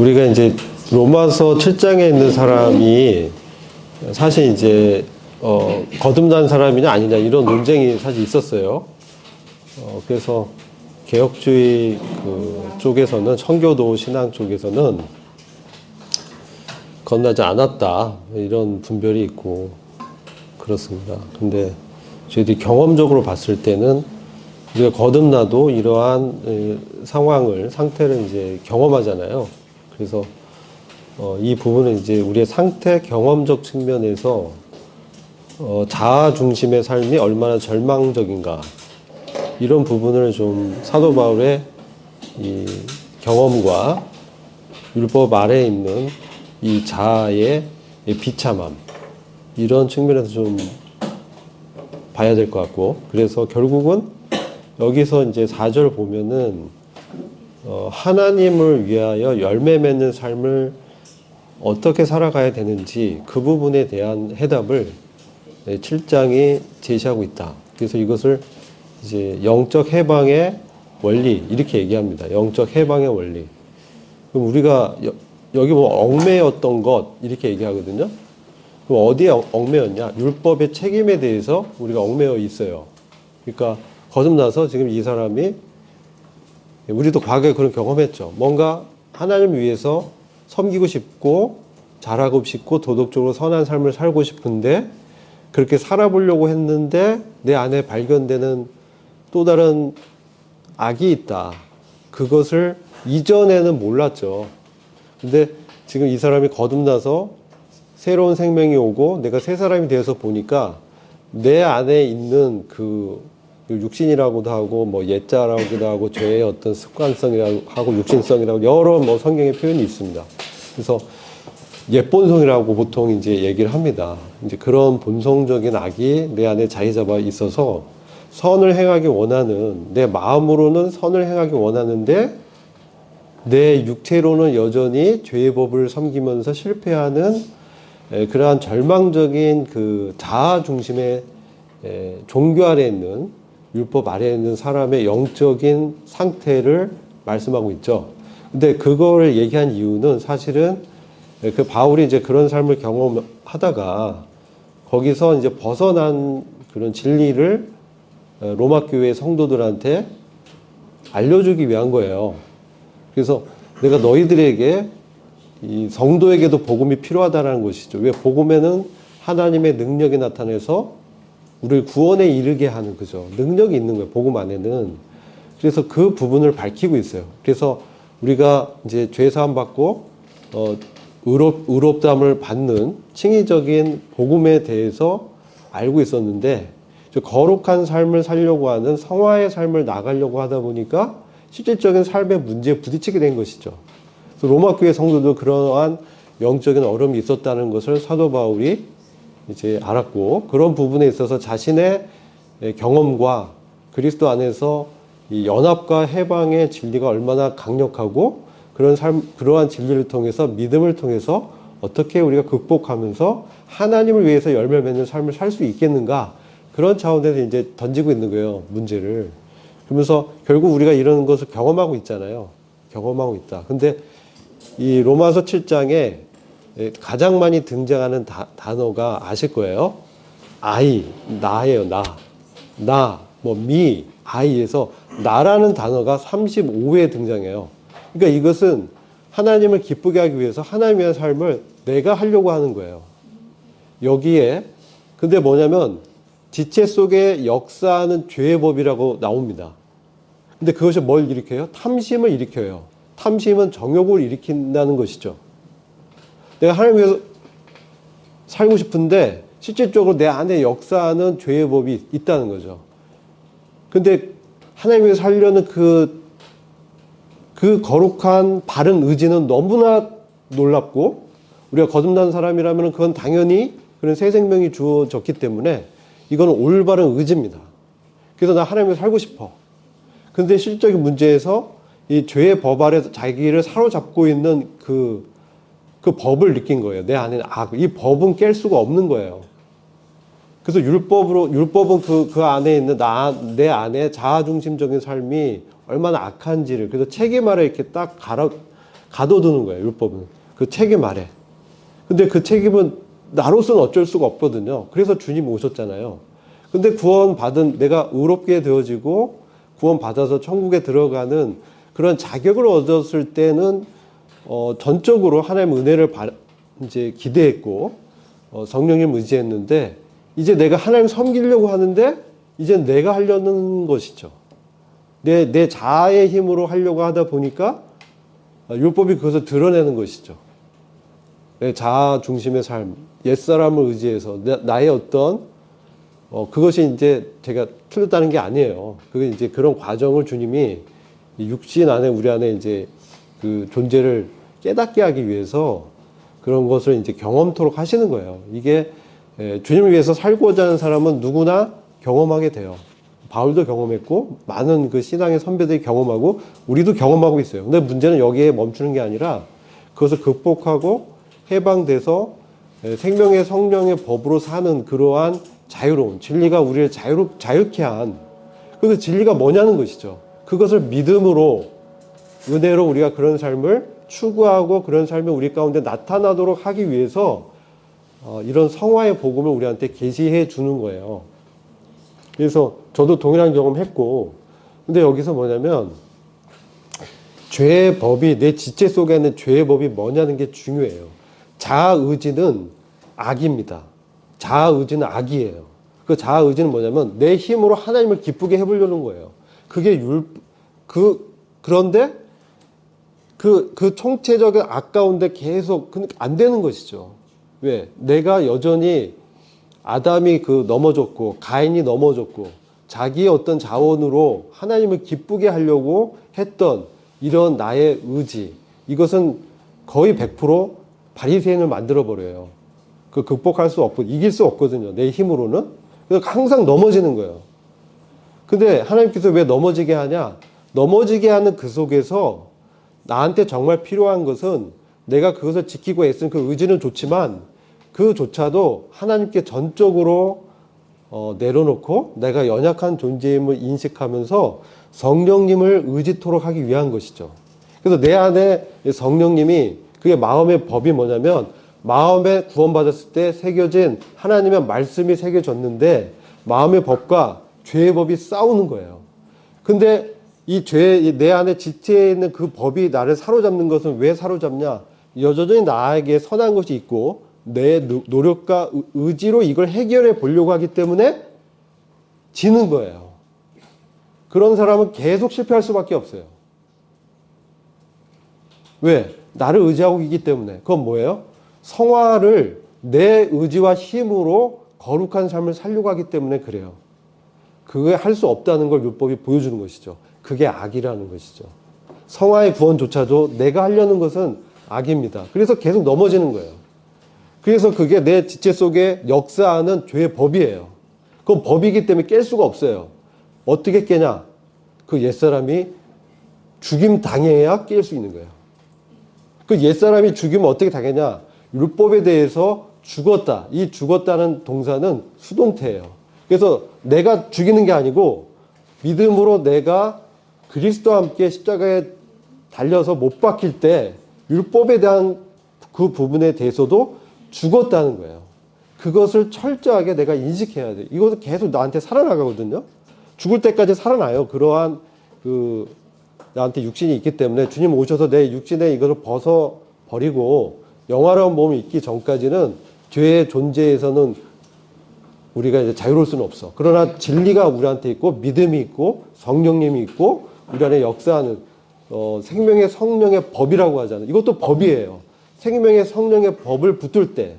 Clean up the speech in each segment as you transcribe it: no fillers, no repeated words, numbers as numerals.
우리가 이제 로마서 7장에 있는 사람이 사실 이제 거듭난 사람이냐 아니냐 이런 논쟁이 사실 있었어요. 그래서 개혁주의 쪽에서는, 청교도 신앙 쪽에서는 거듭나지 않았다 이런 분별이 있고 그렇습니다. 근데 저희들이 경험적으로 봤을 때는 우리가 거듭나도 이러한 상태를 이제 경험하잖아요. 그래서 이 부분은 이제 우리의 상태 경험적 측면에서 자아 중심의 삶이 얼마나 절망적인가, 이런 부분을 좀 사도 바울의 이 경험과 율법 아래에 있는 이 자아의 비참함, 이런 측면에서 좀 봐야 될 것 같고, 그래서 결국은 여기서 이제 4절 보면은 하나님을 위하여 열매 맺는 삶을 어떻게 살아가야 되는지 그 부분에 대한 해답을 7장이 제시하고 있다. 그래서 이것을 이제 영적 해방의 원리, 이렇게 얘기합니다. 영적 해방의 원리. 그럼 우리가 여기 뭐 얽매였던 것 이렇게 얘기하거든요. 그럼 어디에 얽매였냐? 율법의 책임에 대해서 우리가 얽매여 있어요. 그러니까 거듭나서 지금 이 사람이, 우리도 과거에 그런 경험했죠. 뭔가 하나님을 위해서 섬기고 싶고 잘하고 싶고 도덕적으로 선한 삶을 살고 싶은데 그렇게 살아보려고 했는데 내 안에 발견되는 또 다른 악이 있다. 그것을 이전에는 몰랐죠. 근데 지금 이 사람이 거듭나서 새로운 생명이 오고 내가 새 사람이 되어서 보니까 내 안에 있는 그 육신이라고도 하고 뭐 옛자라고도 하고 죄의 어떤 습관성이라고 하고 육신성이라고 여러 뭐 성경의 표현이 있습니다. 그래서 옛본성이라고 보통 이제 얘기를 합니다. 이제 그런 본성적인 악이 내 안에 자리 잡아 있어서 선을 행하기 원하는, 내 마음으로는 선을 행하기 원하는데 내 육체로는 여전히 죄의 법을 섬기면서 실패하는 그러한 절망적인 그 자아 중심의 종교 아래에 있는, 율법 아래에 있는 사람의 영적인 상태를 말씀하고 있죠. 근데 그걸 얘기한 이유는 사실은 그 바울이 이제 그런 삶을 경험하다가 거기서 이제 벗어난 그런 진리를 로마 교회 성도들한테 알려주기 위한 거예요. 그래서 내가 너희들에게, 이 성도에게도 복음이 필요하다는 것이죠. 왜? 복음에는 하나님의 능력이 나타내서 우리를 구원에 이르게 하는, 그죠? 능력이 있는 거예요, 복음 안에는. 그래서 그 부분을 밝히고 있어요. 그래서 우리가 이제 죄 사함 받고 의롭다함을 받는 칭의적인 복음에 대해서 알고 있었는데, 거룩한 삶을 살려고 하는 성화의 삶을 나가려고 하다 보니까 실질적인 삶의 문제에 부딪히게 된 것이죠. 그래서 로마 교회 성도도 그러한 영적인 어려움이 있었다는 것을 사도 바울이 이제 알았고, 그런 부분에 있어서 자신의 경험과 그리스도 안에서 이 연합과 해방의 진리가 얼마나 강력하고, 그러한 진리를 통해서, 믿음을 통해서 어떻게 우리가 극복하면서 하나님을 위해서 열매 맺는 삶을 살 수 있겠는가, 그런 차원에서 이제 던지고 있는 거예요, 문제를. 그러면서 결국 우리가 이런 것을 경험하고 있잖아요. 경험하고 있다. 근데 이 로마서 7장에 가장 많이 등장하는 단어가 아실 거예요. I, 나예요, 나. 나, 뭐 me, I에서 나라는 단어가 35회 등장해요. 그러니까 이것은 하나님을 기쁘게 하기 위해서 하나님의 삶을 내가 하려고 하는 거예요. 여기에 근데 뭐냐면 지체 속에 역사하는 죄의 법이라고 나옵니다. 근데 그것이 뭘 일으켜요? 탐심을 일으켜요. 탐심은 정욕을 일으킨다는 것이죠. 내가 하나님 위해서 살고 싶은데 실질적으로 내 안에 역사하는 죄의 법이 있다는 거죠. 근데 하나님 위해서 살려는 그 거룩한 바른 의지는 너무나 놀랍고, 우리가 거듭난 사람이라면 그건 당연히 그런 새 생명이 주어졌기 때문에 이거는 올바른 의지입니다. 그래서 나 하나님 위해서 살고 싶어. 근데 실질적인 문제에서 이 죄의 법 아래 자기를 사로잡고 있는 그 법을 느낀 거예요. 내 안에는 악. 이 법은 깰 수가 없는 거예요. 그래서 율법은 그 안에 있는 내 안에 자아중심적인 삶이 얼마나 악한지를, 그래서 책임 아래 이렇게 딱 가둬두는 거예요. 율법은. 그 책임 아래. 근데 그 책임은 나로서는 어쩔 수가 없거든요. 그래서 주님 오셨잖아요. 근데 구원받은 내가 의롭게 되어지고 구원받아서 천국에 들어가는 그런 자격을 얻었을 때는 전적으로 하나님의 은혜를 이제 기대했고 성령님 의지했는데 이제 내가 하나님 섬기려고 하는데 이제 내가 하려는 것이죠. 내 자아의 힘으로 하려고 하다 보니까 율법이 그것을 드러내는 것이죠. 내 자아 중심의 삶, 옛사람을 의지해서 나의 어떤 그것이 이제 제가 틀렸다는 게 아니에요. 그게 이제 그런 과정을 주님이 육신 안에 우리 안에 이제 그 존재를 깨닫게 하기 위해서 그런 것을 이제 경험토록 하시는 거예요. 이게 주님을 위해서 살고자 하는 사람은 누구나 경험하게 돼요. 바울도 경험했고 많은 그 신앙의 선배들이 경험하고 우리도 경험하고 있어요. 근데 문제는 여기에 멈추는 게 아니라 그것을 극복하고 해방돼서 생명의 성령의 법으로 사는 그러한 자유로운 진리가 우리를 자유케 한 그래서 진리가 뭐냐는 것이죠. 그것을 믿음으로 은혜로 우리가 그런 삶을 추구하고 그런 삶이 우리 가운데 나타나도록 하기 위해서 이런 성화의 복음을 우리한테 계시해 주는 거예요. 그래서 저도 동일한 경험했고 근데 여기서 뭐냐면 죄의 법이 내 지체 속에 있는 죄의 법이 뭐냐는 게 중요해요. 자아의지는 악입니다. 자아의지는 악이에요. 그 자아의지는 뭐냐면 내 힘으로 하나님을 기쁘게 해보려는 거예요. 그게 그런데 그 총체적인 악 가운데 계속 안 되는 것이죠. 왜? 내가 여전히 아담이 넘어졌고 가인이 넘어졌고 자기의 어떤 자원으로 하나님을 기쁘게 하려고 했던 이런 나의 의지 이것은 거의 100% 바리새인을 만들어버려요. 그 극복할 수 없고 이길 수 없거든요. 내 힘으로는. 그래서 항상 넘어지는 거예요. 근데 하나님께서 왜 넘어지게 하냐? 넘어지게 하는 그 속에서 나한테 정말 필요한 것은 내가 그것을 지키고 애쓴 그 의지는 좋지만 그조차도 하나님께 전적으로 내려놓고 내가 연약한 존재임을 인식하면서 성령님을 의지토록 하기 위한 것이죠. 그래서 내 안에 성령님이 그게 마음의 법이 뭐냐면 마음에 구원받았을 때 새겨진 하나님의 말씀이 새겨졌는데 마음의 법과 죄의 법이 싸우는 거예요. 근데 내 안에 지체에 있는 그 법이 나를 사로잡는 것은 왜 사로잡냐? 여전히 나에게 선한 것이 있고 내 노력과 의지로 이걸 해결해 보려고 하기 때문에 지는 거예요. 그런 사람은 계속 실패할 수밖에 없어요. 왜? 나를 의지하고 있기 때문에. 그건 뭐예요? 성화를 내 의지와 힘으로 거룩한 삶을 살려고 하기 때문에 그래요. 그게 할 수 없다는 걸 율법이 보여주는 것이죠. 그게 악이라는 것이죠. 성화의 구원조차도 내가 하려는 것은 악입니다. 그래서 계속 넘어지는 거예요. 그래서 그게 내 지체 속에 역사하는 죄의 법이에요. 그건 법이기 때문에 깰 수가 없어요. 어떻게 깨냐? 그 옛사람이 죽임 당해야 깰 수 있는 거예요. 그 옛사람이 죽이면 어떻게 당했냐? 율법에 대해서 죽었다. 이 죽었다는 동사는 수동태예요. 그래서 내가 죽이는 게 아니고 믿음으로 내가 그리스도와 함께 십자가에 달려서 못 박힐 때 율법에 대한 그 부분에 대해서도 죽었다는 거예요. 그것을 철저하게 내가 인식해야 돼. 이것도 계속 나한테 살아나가거든요. 죽을 때까지 살아나요. 그러한 나한테 육신이 있기 때문에 주님 오셔서 내 육신에 이것을 벗어버리고 영화로운 몸이 있기 전까지는 죄의 존재에서는 우리가 이제 자유로울 수는 없어. 그러나 진리가 우리한테 있고 믿음이 있고 성령님이 있고 우리 안에 역사하는 생명의 성령의 법이라고 하잖아요. 이것도 법이에요. 생명의 성령의 법을 붙들 때.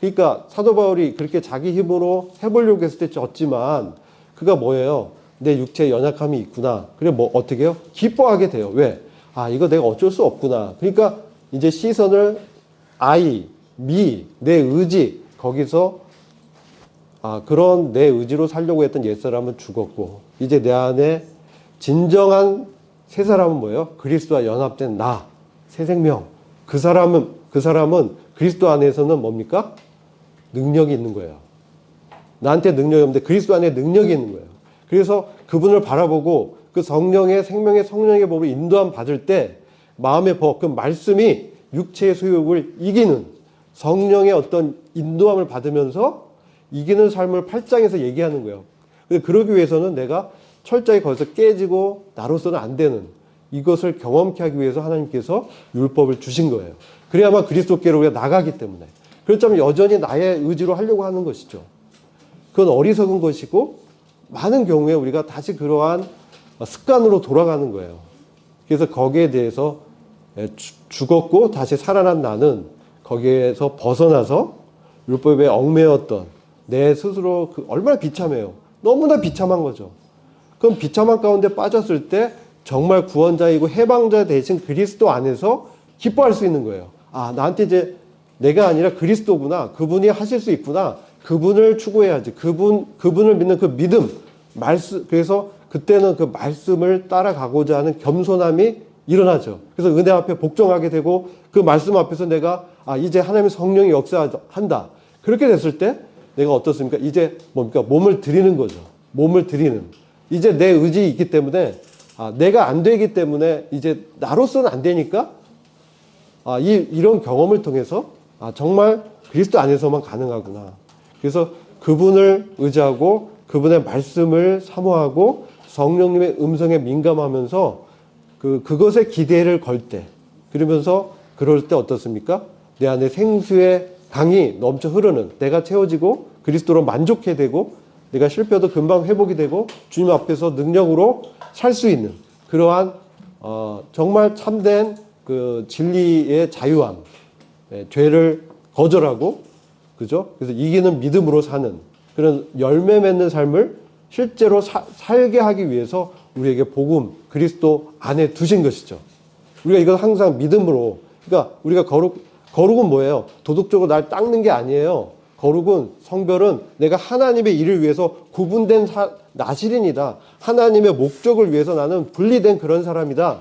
그러니까 사도 바울이 그렇게 자기 힘으로 해보려고 했을 때 졌지만 그가 뭐예요? 내 육체에 연약함이 있구나. 그래 어떻게 해요? 기뻐하게 돼요. 왜? 이거 내가 어쩔 수 없구나. 그러니까 이제 시선을 내 의지 거기서 그런 내 의지로 살려고 했던 옛사람은 죽었고 이제 내 안에 진정한 새 사람은 뭐예요? 그리스도와 연합된 새 생명. 그 사람은 그리스도 안에서는 뭡니까? 능력이 있는 거예요. 나한테 능력이 없는데 그리스도 안에 능력이 있는 거예요. 그래서 그분을 바라보고 그 성령의 생명의 성령의 법을 인도함 받을 때 마음의 법, 그 말씀이 육체의 소욕을 이기는 성령의 어떤 인도함을 받으면서 이기는 삶을 8장에서 얘기하는 거예요. 근데 그러기 위해서는 내가 철저히 거기서 깨지고 나로서는 안 되는 이것을 경험케 하기 위해서 하나님께서 율법을 주신 거예요. 그래야만 그리스도께로 우리가 나가기 때문에. 그렇다면 여전히 나의 의지로 하려고 하는 것이죠. 그건 어리석은 것이고 많은 경우에 우리가 다시 그러한 습관으로 돌아가는 거예요. 그래서 거기에 대해서 죽었고 다시 살아난 나는 거기에서 벗어나서 율법에 얽매였던 내 스스로 얼마나 비참해요. 너무나 비참한 거죠. 그럼 비참한 가운데 빠졌을 때 정말 구원자이고 해방자 대신 그리스도 안에서 기뻐할 수 있는 거예요. 아, 나한테 이제 내가 아니라 그리스도구나. 그분이 하실 수 있구나. 그분을 추구해야지. 그분을 믿는 그 믿음, 말씀. 그래서 그때는 그 말씀을 따라가고자 하는 겸손함이 일어나죠. 그래서 은혜 앞에 복종하게 되고 그 말씀 앞에서 내가 이제 하나님의 성령이 역사한다. 그렇게 됐을 때 내가 어떻습니까? 이제 뭡니까? 몸을 드리는 거죠. 몸을 드리는. 이제 내 의지 있기 때문에 내가 안 되기 때문에 이제 나로서는 안 되니까 이런 경험을 통해서 정말 그리스도 안에서만 가능하구나. 그래서 그분을 의지하고 그분의 말씀을 사모하고 성령님의 음성에 민감하면서 그것에 기대를 걸 때, 그러면서 그럴 때 어떻습니까? 내 안에 생수의 강이 넘쳐 흐르는, 내가 채워지고 그리스도로 만족해 되고 내가 실패도 금방 회복이 되고 주님 앞에서 능력으로 살 수 있는 그러한 정말 참된 그 진리의 자유함, 죄를 거절하고, 그죠? 그래서 이기는 믿음으로 사는 그런 열매 맺는 삶을 실제로 살게 하기 위해서 우리에게 복음, 그리스도 안에 두신 것이죠. 우리가 이걸 항상 믿음으로, 그러니까 우리가 거룩은 뭐예요? 도덕적으로 날 닦는 게 아니에요. 거룩은, 성별은 내가 하나님의 일을 위해서 구분된 나시린이다. 하나님의 목적을 위해서 나는 분리된 그런 사람이다.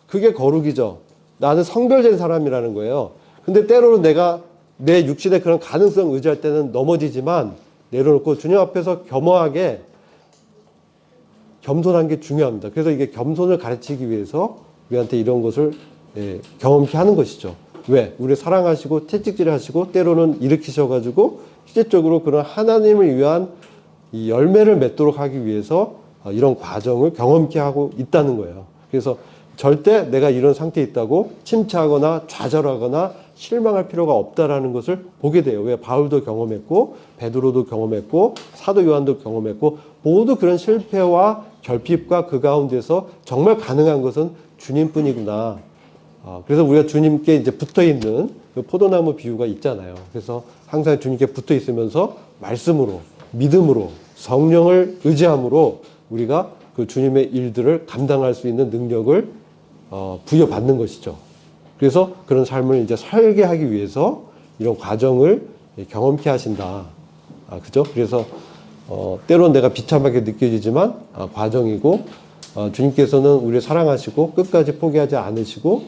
그게 거룩이죠. 나는 성별된 사람이라는 거예요. 근데 때로는 내가 내 육신의 그런 가능성 의지할 때는 넘어지지만 내려놓고 주님 앞에서 겸허하게 겸손한 게 중요합니다. 그래서 이게 겸손을 가르치기 위해서 우리한테 이런 것을 경험케 하는 것이죠. 왜? 우리 사랑하시고 채찍질 하시고 때로는 일으키셔가지고 실질적으로 그런 하나님을 위한 이 열매를 맺도록 하기 위해서 이런 과정을 경험케 하고 있다는 거예요. 그래서 절대 내가 이런 상태에 있다고 침체하거나 좌절하거나 실망할 필요가 없다라는 것을 보게 돼요. 왜? 바울도 경험했고 베드로도 경험했고 사도 요한도 경험했고 모두 그런 실패와 결핍과 그 가운데서 정말 가능한 것은 주님뿐이구나. 그래서 우리가 주님께 이제 붙어 있는 그 포도나무 비유가 있잖아요. 그래서 항상 주님께 붙어 있으면서 말씀으로, 믿음으로, 성령을 의지함으로 우리가 그 주님의 일들을 감당할 수 있는 능력을 부여받는 것이죠. 그래서 그런 삶을 이제 살게 하기 위해서 이런 과정을 경험케 하신다. 그죠? 그래서 때로는 내가 비참하게 느껴지지만 과정이고 주님께서는 우리를 사랑하시고 끝까지 포기하지 않으시고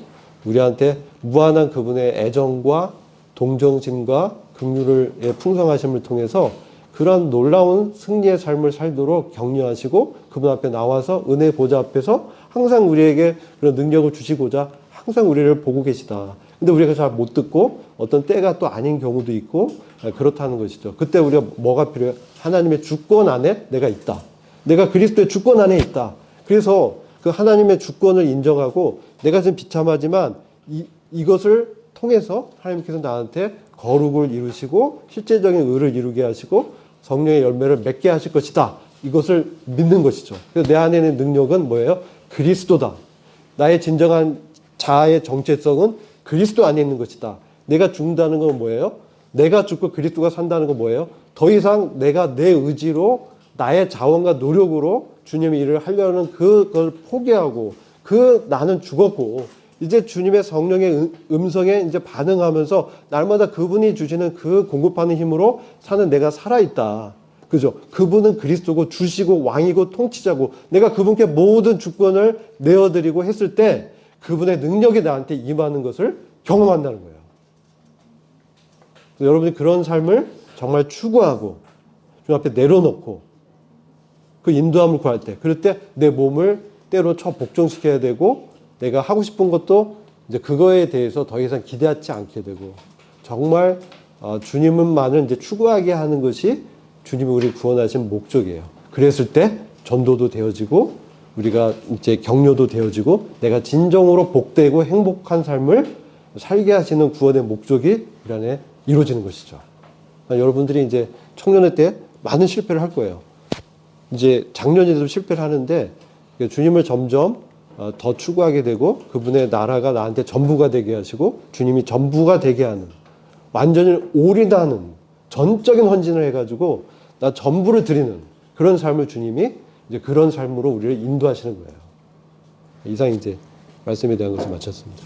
우리한테 무한한 그분의 애정과 동정심과 긍휼의 풍성하심을 통해서 그런 놀라운 승리의 삶을 살도록 격려하시고 그분 앞에 나와서 은혜 보좌 앞에서 항상 우리에게 그런 능력을 주시고자 항상 우리를 보고 계시다. 근데 우리가 잘 못 듣고 어떤 때가 또 아닌 경우도 있고 그렇다는 것이죠. 그때 우리가 뭐가 필요해요? 하나님의 주권 안에 내가 있다. 내가 그리스도의 주권 안에 있다. 그래서 그 하나님의 주권을 인정하고 내가 지금 비참하지만 이것을 통해서 하나님께서 나한테 거룩을 이루시고 실제적인 의를 이루게 하시고 성령의 열매를 맺게 하실 것이다. 이것을 믿는 것이죠. 그래서 내 안에 있는 능력은 뭐예요? 그리스도다. 나의 진정한 자아의 정체성은 그리스도 안에 있는 것이다. 내가 죽는다는 건 뭐예요? 내가 죽고 그리스도가 산다는 건 뭐예요? 더 이상 내가 내 의지로 나의 자원과 노력으로 주님의 일을 하려는 그걸 포기하고 나는 죽었고 이제 주님의 성령의 음성에 이제 반응하면서 날마다 그분이 주시는 그 공급하는 힘으로 사는 내가 살아있다. 그죠? 그분은 그리스도고 주시고 왕이고 통치자고 내가 그분께 모든 주권을 내어드리고 했을 때 그분의 능력이 나한테 임하는 것을 경험한다는 거예요. 여러분이 그런 삶을 정말 추구하고 주님 앞에 내려놓고 그 인도함을 구할 때 그럴 때 내 몸을 때로 복종시켜야 되고 내가 하고 싶은 것도 이제 그거에 대해서 더 이상 기대하지 않게 되고 정말 주님만을 이제 추구하게 하는 것이 주님이 우리 구원하신 목적이에요. 그랬을 때 전도도 되어지고 우리가 이제 격려도 되어지고 내가 진정으로 복되고 행복한 삶을 살게 하시는 구원의 목적이 우리 안에 이루어지는 것이죠. 여러분들이 이제 청년회 때 많은 실패를 할 거예요. 이제 작년에도 실패를 하는데 주님을 점점 더 추구하게 되고 그분의 나라가 나한테 전부가 되게 하시고 주님이 전부가 되게 하는 완전히 올인하는 전적인 헌신을 해가지고 나 전부를 드리는 그런 삶을 주님이 이제 그런 삶으로 우리를 인도하시는 거예요. 이상 이제 말씀에 대한 것을 마쳤습니다.